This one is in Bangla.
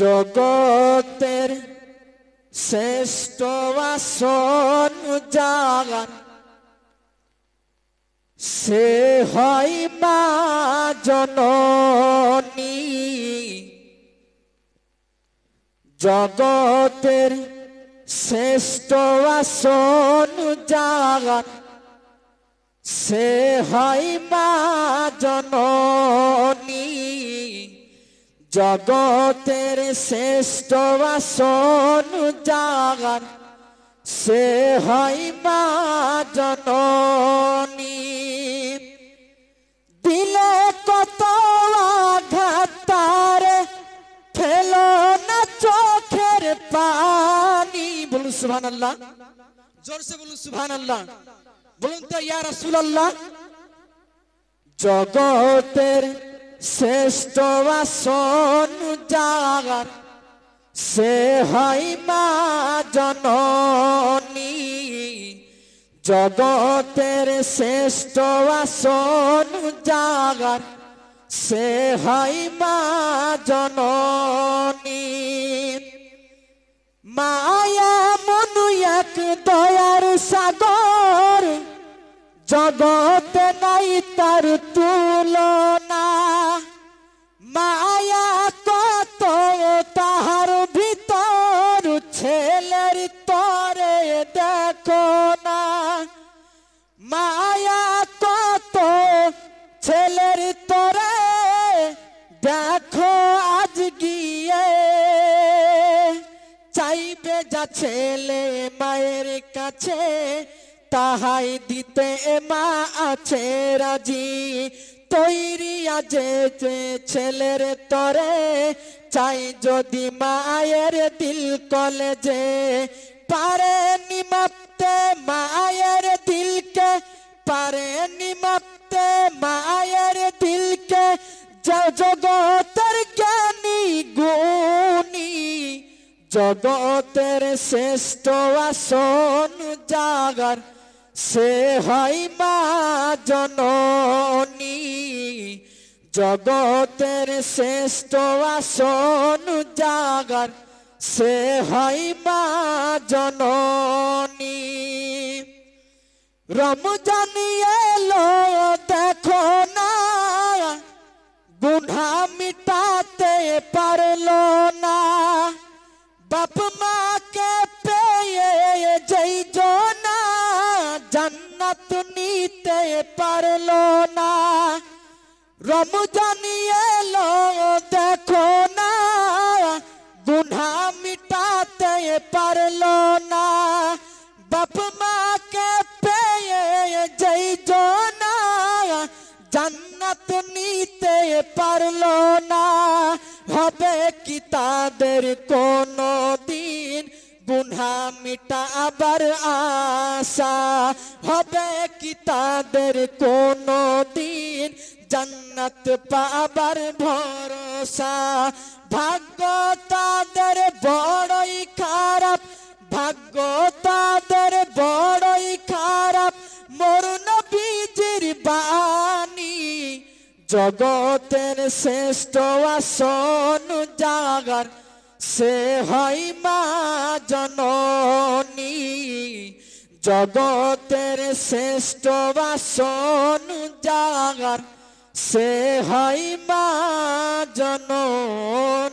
জগতের শ্রেষ্ঠ আসন জাগান সে হয় মা জননী। জগতের শ্রেষ্ঠ আসন জাগান সে হয় মা জননী। জগতের শ্রেষ্ঠ আসন জাগান সে হয় মা জননী। দিলে কত আঘাত তারে ফেলো না চোখের পানি। বলুন সুবহানাল্লাহ, জোরসে বলুন সুবহানাল্লাহ, বলুন তো ইয়া রাসূলুল্লাহ। জগতের শ্রেষ্ঠ আসন জাগান সে হয় মা জননী। জগতের শ্রেষ্ঠ আসন জাগান সে হয় মা জননী। মায়া মনু এক দয়ার সাগর, জগতে নাই তার তুলনা। মায়া কত তাহার ভিতর, ছেলের তরে দেখো না। মায়া কত ছেলের তরে দেখো আজ গিয়ে। চাইবে যা ছেলে মায়ের কাছে, তাহাই দিতে মা আছে রাজি। তৈরি আছে ছেলের তরে, চাই যদি মায়ের দিল কলেজে। পারে নিমাপতে মায়ের দিলকে, পারে নিমাপতে মায়ের দিলকে। জগতের জ্ঞানী গুণী, জগতের শ্রেষ্ঠ আসন জাগান সে হয় মা জননী। জগতের শ্রেষ্ঠ আসন জাগান সে হয় মা জননী। রমজান এলো দেখো না, গুনাহ মিটাতে পারলো না। বাপ মাকে পেয়ে যেই জনা, জান্নাত নিতে পারলো না। রমজান এলো দেখো না, গুনাহ মিটাতে পারলো না। বাপ মাকে পেয়ে যেই জনা, জান্নাত নিতে পারলো না। হবে কি তাদের কোনো দিন গুনাহ মিটাবার আশা? হবে কি তাদের কোনো দিন জান্নাত পাবার ভরসা? ভাগ্য তাদের বড়ই খারাপ, ভাগ্য তাদের বড়ই খারাপ। মোর নবীজির বাণী, জগতের শ্রেষ্ঠ আসন জাগান সে হয় মা জননী। জগতের শ্রেষ্ঠ আসন জাগান সে হয় মা জননী।